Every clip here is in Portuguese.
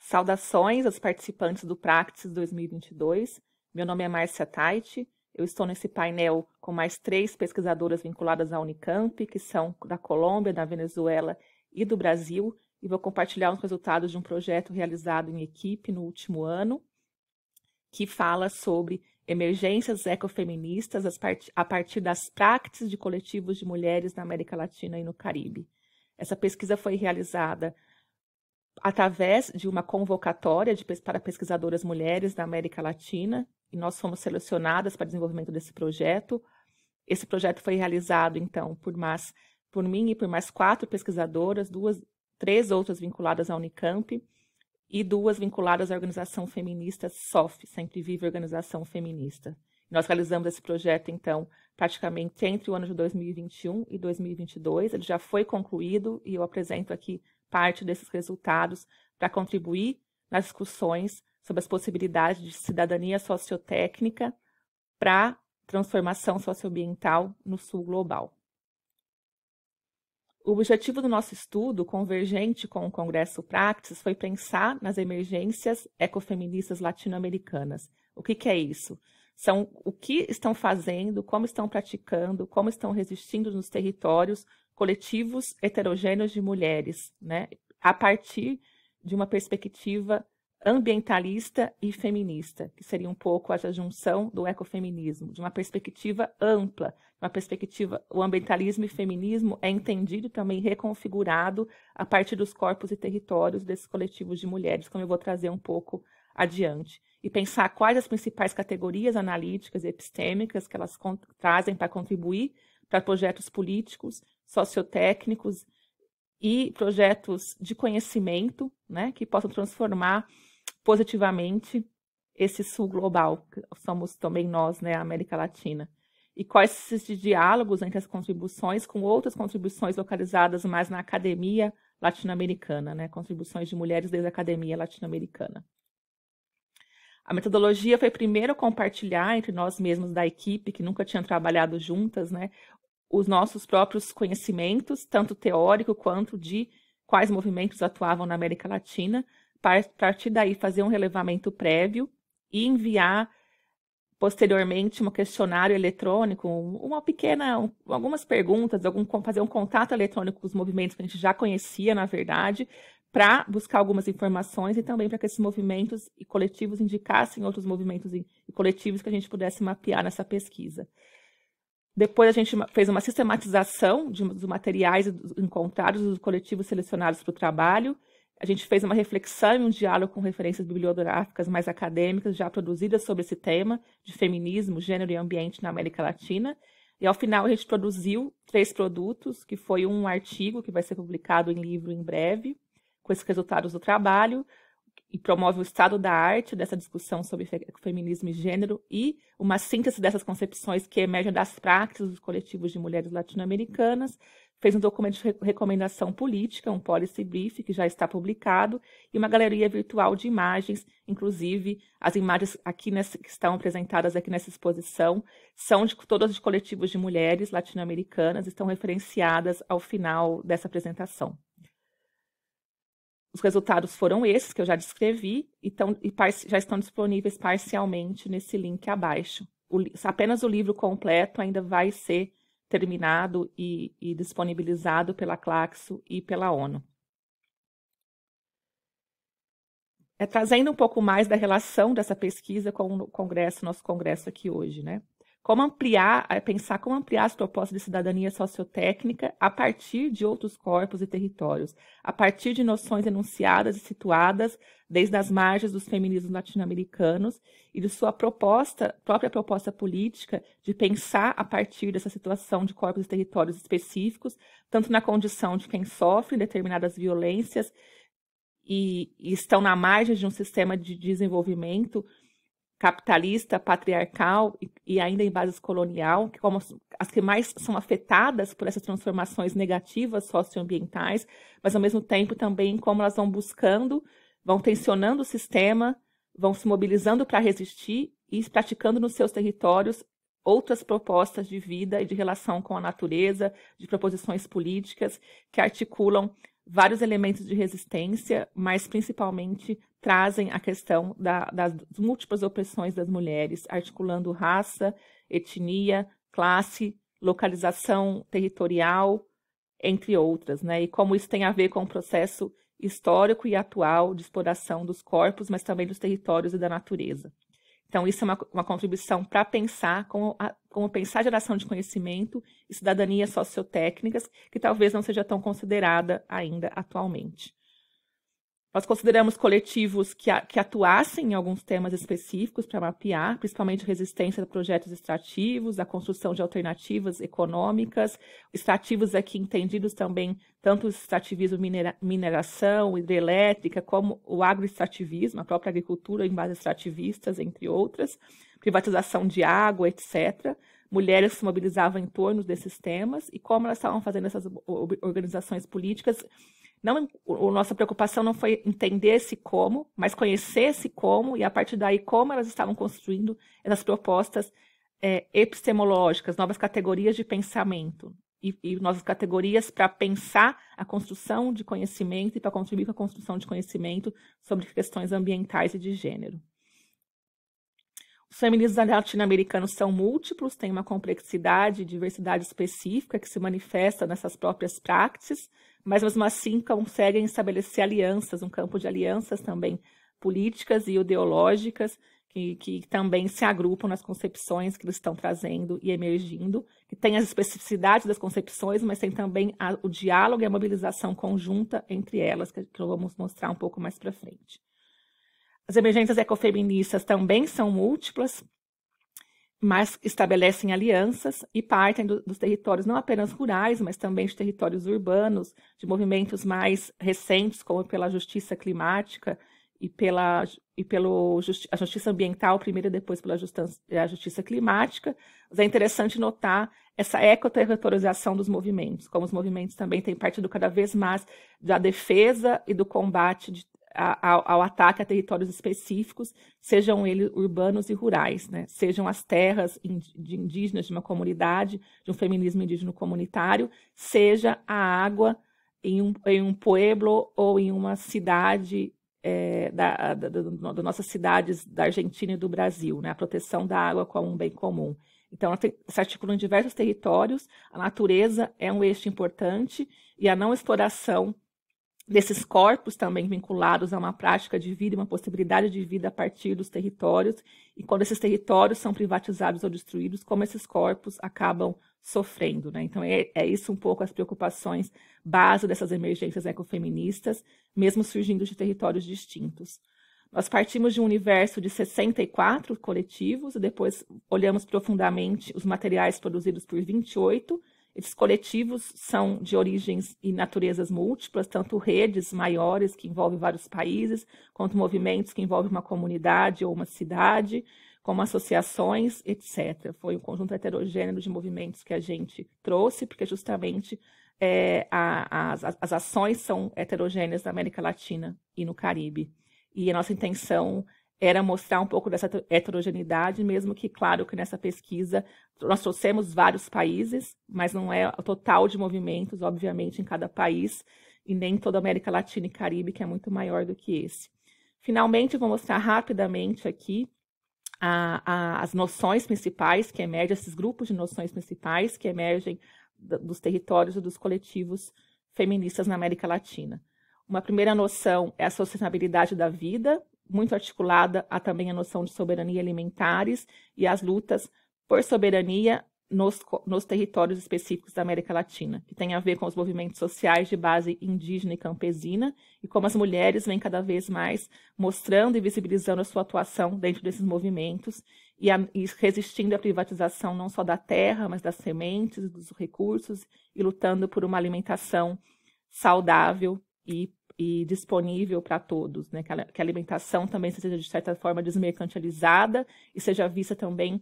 Saudações aos participantes do Praxis 2022. Meu nome é Márcia Taiti. Eu estou nesse painel com mais 3 pesquisadoras vinculadas à Unicamp, que são da Colômbia, da Venezuela e do Brasil, e vou compartilhar os resultados de um projeto realizado em equipe no último ano, que fala sobre emergências ecofeministas a partir das práticas de coletivos de mulheres na América Latina e no Caribe. Essa pesquisa foi realizada através de uma convocatória para pesquisadoras mulheres da América Latina, e nós fomos selecionadas para o desenvolvimento desse projeto. Esse projeto foi realizado, então, por mim e por mais 4 pesquisadoras, 3 outras vinculadas à Unicamp e 2 vinculadas à organização feminista SOF, Sempre Vive Organização Feminista. Nós realizamos esse projeto, então, praticamente entre o ano de 2021 e 2022. Ele já foi concluído e eu apresento aqui parte desses resultados para contribuir nas discussões sobre as possibilidades de cidadania sociotécnica para transformação socioambiental no sul global. O objetivo do nosso estudo, convergente com o Congresso Praxis, foi pensar nas emergências ecofeministas latino-americanas. O que é isso? São o que estão fazendo, como estão praticando, como estão resistindo nos territórios coletivos heterogêneos de mulheres, né? A partir de uma perspectiva ambientalista e feminista, que seria um pouco essa junção do ecofeminismo, de uma perspectiva ampla, o ambientalismo e feminismo é entendido e também reconfigurado a partir dos corpos e territórios desses coletivos de mulheres, como eu vou trazer um pouco adiante, e pensar quais as principais categorias analíticas e epistêmicas que elas trazem para contribuir para projetos políticos, sociotécnicos e projetos de conhecimento, né, que possam transformar positivamente esse sul global, que somos também nós, né, a América Latina. E quais esses diálogos entre as contribuições com outras contribuições localizadas mais na academia latino-americana, né, contribuições de mulheres desde a academia latino-americana. A metodologia foi primeiro compartilhar entre nós mesmos da equipe, que nunca tinham trabalhado juntas, né, os nossos próprios conhecimentos, tanto teórico quanto de quais movimentos atuavam na América Latina, para partir daí fazer um relevamento prévio e enviar posteriormente um questionário eletrônico, algumas perguntas, fazer um contato eletrônico com os movimentos que a gente já conhecia, na verdade, para buscar algumas informações e também para que esses movimentos e coletivos indicassem outros movimentos e coletivos que a gente pudesse mapear nessa pesquisa. Depois a gente fez uma sistematização dos materiais encontrados dos coletivos selecionados para o trabalho. A gente fez uma reflexão e um diálogo com referências bibliográficas mais acadêmicas já produzidas sobre esse tema de feminismo, gênero e ambiente na América Latina. E ao final a gente produziu 3 produtos, que foi um artigo que vai ser publicado em livro em breve, com esses resultados do trabalho, e promove o estado da arte dessa discussão sobre feminismo e gênero e uma síntese dessas concepções que emergem das práticas dos coletivos de mulheres latino-americanas. Fez um documento de recomendação política, um policy brief, que já está publicado, e uma galeria virtual de imagens, inclusive as imagens aqui que estão apresentadas aqui nessa exposição, são todas de coletivos de mulheres latino-americanas, estão referenciadas ao final dessa apresentação. Os resultados foram esses que eu já descrevi e já estão disponíveis parcialmente nesse link abaixo. Apenas o livro completo ainda vai ser terminado e disponibilizado pela Claxo e pela ONU. Trazendo um pouco mais da relação dessa pesquisa com o nosso congresso aqui hoje, né? Pensar como ampliar as propostas de cidadania sociotécnica a partir de outros corpos e territórios, a partir de noções enunciadas e situadas desde as margens dos feminismos latino-americanos e de sua própria proposta política de pensar a partir dessa situação de corpos e territórios específicos, tanto na condição de quem sofre determinadas violências e estão na margem de um sistema de desenvolvimento capitalista, patriarcal e ainda em base colonial, como as que mais são afetadas por essas transformações negativas socioambientais, mas ao mesmo tempo também como elas vão tensionando o sistema, vão se mobilizando para resistir e praticando nos seus territórios outras propostas de vida e de relação com a natureza, de proposições políticas que articulam vários elementos de resistência, mas principalmente trazem a questão das múltiplas opressões das mulheres, articulando raça, etnia, classe, localização territorial, entre outras, né? E como isso tem a ver com o processo histórico e atual de exploração dos corpos, mas também dos territórios e da natureza. Então, isso é uma contribuição para pensar como pensar geração de conhecimento e cidadania sociotécnicas, que talvez não seja tão considerada ainda atualmente. Nós consideramos coletivos que atuassem em alguns temas específicos para mapear, principalmente resistência a projetos extrativos, a construção de alternativas econômicas, extrativos aqui entendidos também, tanto o extrativismo mineração, hidrelétrica, como o agroextrativismo, a própria agricultura em bases extrativistas, entre outras, privatização de água, etc., mulheres se mobilizavam em torno desses temas e como elas estavam fazendo essas organizações políticas. A nossa preocupação não foi entender esse como, mas conhecer esse como e, a partir daí, como elas estavam construindo essas propostas epistemológicas, novas categorias de pensamento e novas categorias para pensar a construção de conhecimento e para contribuir com a construção de conhecimento sobre questões ambientais e de gênero. Os feminismos latino-americanos são múltiplos, têm uma complexidade e diversidade específica que se manifesta nessas próprias práticas, mas mesmo assim conseguem estabelecer alianças, um campo de alianças também políticas e ideológicas, que também se agrupam nas concepções que eles estão trazendo e emergindo, que tem as especificidades das concepções, mas tem também o diálogo e a mobilização conjunta entre elas, que vamos mostrar um pouco mais para frente. As emergências ecofeministas também são múltiplas, mas estabelecem alianças e partem dos territórios não apenas rurais, mas também de territórios urbanos, de movimentos mais recentes, como pela justiça climática e a justiça ambiental, primeiro e depois pela justiça climática. Mas é interessante notar essa ecoterritorialização dos movimentos, como os movimentos também têm partido cada vez mais da defesa e do combate ao ataque a territórios específicos, sejam eles urbanos e rurais, né? Sejam as terras de indígenas de uma comunidade, de um feminismo indígena comunitário, seja a água em um pueblo ou em uma cidade das nossas cidades da Argentina e do Brasil, né? A proteção da água como um bem comum. Então, ela se articula em diversos territórios, a natureza é um eixo importante e a não exploração desses corpos também vinculados a uma prática de vida, uma possibilidade de vida a partir dos territórios, e quando esses territórios são privatizados ou destruídos, como esses corpos acabam sofrendo, né? Então é isso um pouco as preocupações base dessas emergências ecofeministas, mesmo surgindo de territórios distintos. Nós partimos de um universo de 64 coletivos e depois olhamos profundamente os materiais produzidos por 28. Esses coletivos são de origens e naturezas múltiplas, tanto redes maiores, que envolvem vários países, quanto movimentos que envolvem uma comunidade ou uma cidade, como associações, etc. Foi um conjunto heterogêneo de movimentos que a gente trouxe, porque justamente as ações são heterogêneas na América Latina e no Caribe. E a nossa intenção era mostrar um pouco dessa heterogeneidade, mesmo que, claro, que nessa pesquisa nós trouxemos vários países, mas não é o total de movimentos, obviamente, em cada país, e nem toda a América Latina e Caribe, que é muito maior do que esse. Finalmente, vou mostrar rapidamente aqui as noções principais que emergem, esses grupos de noções principais que emergem dos territórios e dos coletivos feministas na América Latina. Uma primeira noção é a sustentabilidade da vida, muito articulada a também a noção de soberania alimentares e as lutas por soberania nos territórios específicos da América Latina, que tem a ver com os movimentos sociais de base indígena e campesina, e como as mulheres vêm cada vez mais mostrando e visibilizando a sua atuação dentro desses movimentos e resistindo à privatização não só da terra, mas das sementes, dos recursos, e lutando por uma alimentação saudável e disponível para todos, né? Que a alimentação também seja, de certa forma, desmercantilizada e seja vista também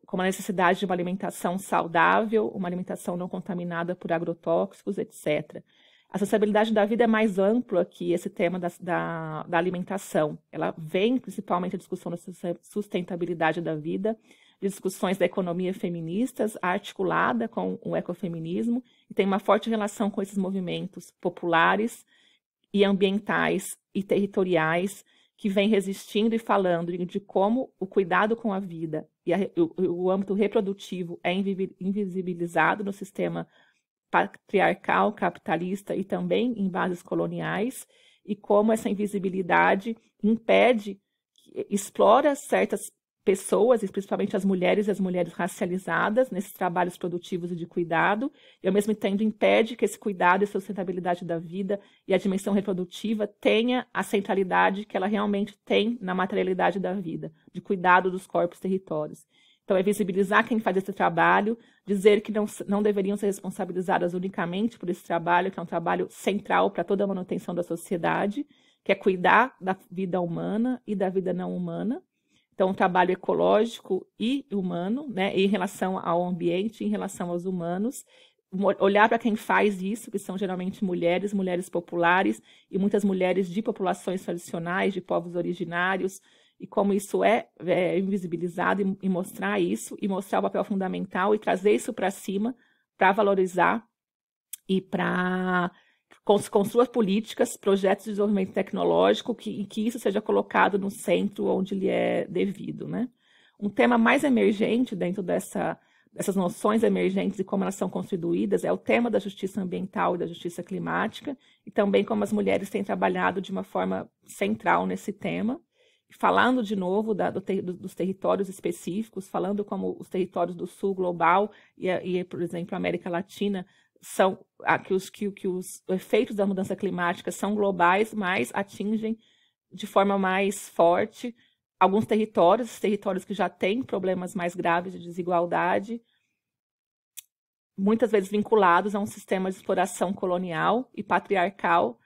como a necessidade de uma alimentação saudável, uma alimentação não contaminada por agrotóxicos, etc. A sustentabilidade da vida é mais ampla que esse tema da alimentação. Ela vem principalmente a discussão da sustentabilidade da vida de discussões da economia feministas, articulada com o ecofeminismo, e tem uma forte relação com esses movimentos populares e ambientais e territoriais que vem resistindo e falando de como o cuidado com a vida e o âmbito reprodutivo é invisibilizado no sistema patriarcal, capitalista e também em bases coloniais, e como essa invisibilidade impede, explora certas pessoas, e principalmente as mulheres e as mulheres racializadas, nesses trabalhos produtivos e de cuidado, e ao mesmo tempo impede que esse cuidado e sustentabilidade da vida e a dimensão reprodutiva tenha a centralidade que ela realmente tem na materialidade da vida, de cuidado dos corpos e territórios. Então, é visibilizar quem faz esse trabalho, dizer que não deveriam ser responsabilizadas unicamente por esse trabalho, que é um trabalho central para toda a manutenção da sociedade, que é cuidar da vida humana e da vida não humana. Então, um trabalho ecológico e humano, né, em relação ao ambiente, em relação aos humanos, olhar para quem faz isso, que são geralmente mulheres, mulheres populares e muitas mulheres de populações tradicionais, de povos originários, e como isso é invisibilizado, e mostrar isso, e mostrar o papel fundamental, e trazer isso para cima, para valorizar e para construir políticas, projetos de desenvolvimento tecnológico, que isso seja colocado no centro onde ele é devido, né? Um tema mais emergente dentro dessas noções emergentes e como elas são constituídas é o tema da justiça ambiental e da justiça climática, e também como as mulheres têm trabalhado de uma forma central nesse tema, falando de novo dos territórios específicos, falando como os territórios do sul global e por exemplo, a América Latina, são que os efeitos da mudança climática são globais, mas atingem de forma mais forte alguns territórios que já têm problemas mais graves de desigualdade, muitas vezes vinculados a um sistema de exploração colonial e patriarcal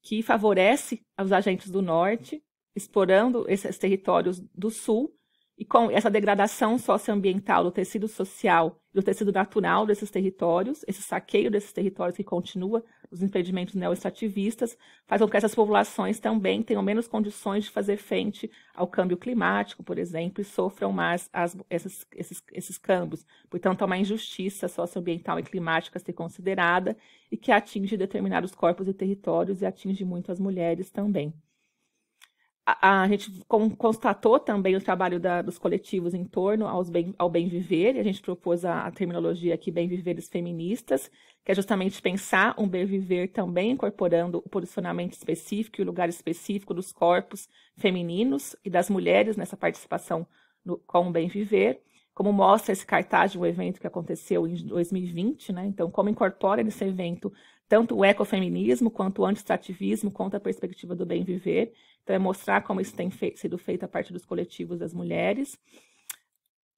que favorece os agentes do norte, explorando esses territórios do sul, e com essa degradação socioambiental do tecido social e do tecido natural desses territórios, esse saqueio desses territórios que continua, os impedimentos neoextrativistas, faz com que essas populações também tenham menos condições de fazer frente ao câmbio climático, por exemplo, e sofram mais esses câmbios. Portanto, há uma injustiça socioambiental e climática a ser considerada e que atinge determinados corpos e territórios e atinge muito as mulheres também. A gente constatou também o trabalho dos coletivos em torno ao bem viver, e a gente propôs a terminologia aqui, bem viveres feministas, que é justamente pensar um bem viver também incorporando o posicionamento específico e o lugar específico dos corpos femininos e das mulheres nessa participação com o bem viver, como mostra esse cartaz de um evento que aconteceu em 2020, né? Então, como incorpora nesse evento tanto o ecofeminismo, quanto o anti-extrativismo, quanto a perspectiva do bem viver. Então, é mostrar como isso tem sido feito a partir dos coletivos das mulheres.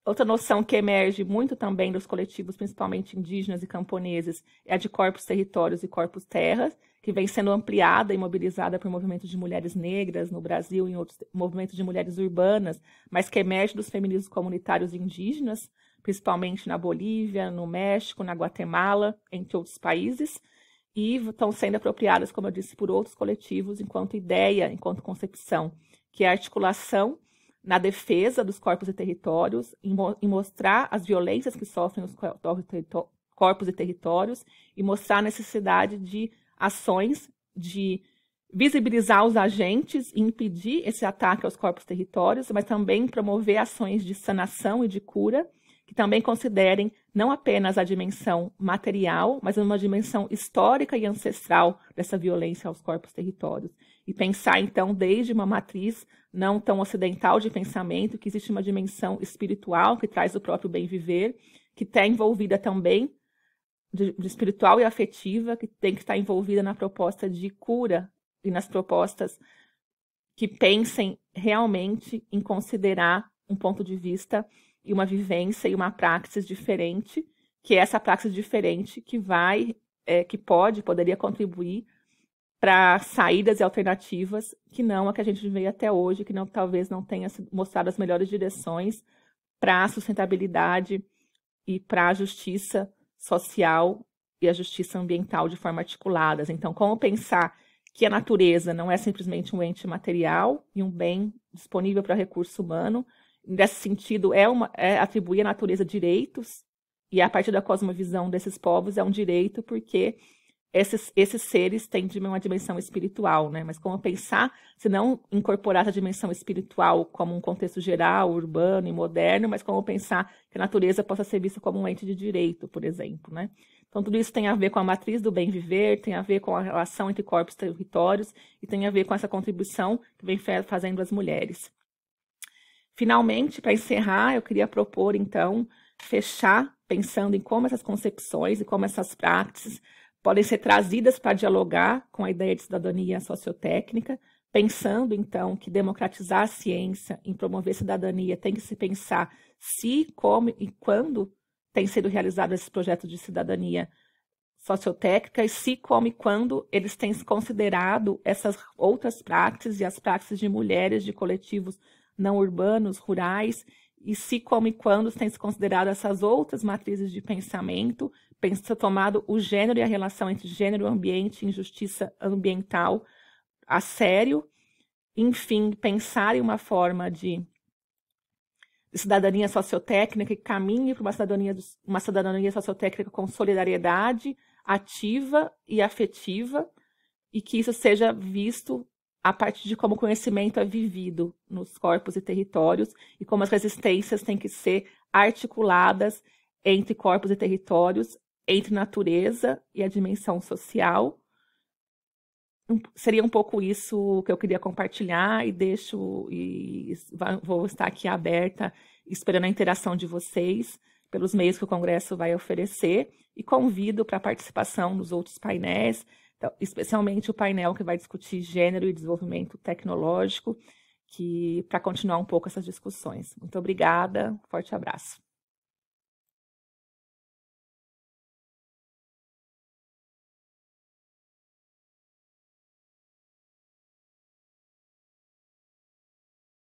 Outra noção que emerge muito também dos coletivos, principalmente indígenas e camponeses, é a de corpos territórios e corpos terras, que vem sendo ampliada e mobilizada por movimentos de mulheres negras no Brasil e em outros movimentos de mulheres urbanas, mas que emerge dos feminismos comunitários indígenas, principalmente na Bolívia, no México, na Guatemala, entre outros países, e estão sendo apropriadas, como eu disse, por outros coletivos enquanto ideia, enquanto concepção, que é a articulação na defesa dos corpos e territórios, em mostrar as violências que sofrem os corpos e territórios, e mostrar a necessidade de ações de visibilizar os agentes e impedir esse ataque aos corpos e territórios, mas também promover ações de sanação e de cura, que também considerem não apenas a dimensão material, mas uma dimensão histórica e ancestral dessa violência aos corpos e territórios. E pensar, então, desde uma matriz não tão ocidental de pensamento, que existe uma dimensão espiritual que traz o próprio bem-viver, que está envolvida também de espiritual e afetiva, que tem que estar envolvida na proposta de cura e nas propostas que pensem realmente em considerar um ponto de vista e uma vivência e uma praxis diferente, que é essa praxis diferente que poderia contribuir para saídas e alternativas que não a que a gente veio até hoje, que talvez não tenha mostrado as melhores direções para a sustentabilidade e para a justiça social e a justiça ambiental de forma articuladas. Então, como pensar que a natureza não é simplesmente um ente material e um bem disponível para recurso humano, nesse sentido, é atribuir à natureza direitos, e a partir da cosmovisão desses povos é um direito porque esses seres têm uma dimensão espiritual, né? Mas como pensar, se não incorporar essa dimensão espiritual como um contexto geral, urbano e moderno, mas como pensar que a natureza possa ser vista como um ente de direito, por exemplo, né? Então, tudo isso tem a ver com a matriz do bem viver, tem a ver com a relação entre corpos e territórios, e tem a ver com essa contribuição que vem fazendo as mulheres. Finalmente, para encerrar, eu queria propor, então, fechar pensando em como essas concepções e como essas práticas podem ser trazidas para dialogar com a ideia de cidadania sociotécnica, pensando, então, que democratizar a ciência em promover cidadania tem que se pensar se, como e quando tem sido realizado esse projeto de cidadania sociotécnica e se, como e quando eles têm considerado essas outras práticas e as práticas de mulheres, de coletivos não urbanos, rurais, e se, como e quando tem se considerado essas outras matrizes de pensamento, tomado o gênero e a relação entre gênero e ambiente, injustiça ambiental a sério, enfim, pensar em uma forma de cidadania sociotécnica que caminhe para uma cidadania sociotécnica com solidariedade ativa e afetiva, e que isso seja visto a partir de como o conhecimento é vivido nos corpos e territórios e como as resistências têm que ser articuladas entre corpos e territórios, entre natureza e a dimensão social. Seria um pouco isso que eu queria compartilhar e vou estar aqui aberta, esperando a interação de vocês pelos meios que o Congresso vai oferecer e convido para a participação nos outros painéis, então, especialmente o painel que vai discutir gênero e desenvolvimento tecnológico, para continuar um pouco essas discussões. Muito obrigada, forte abraço.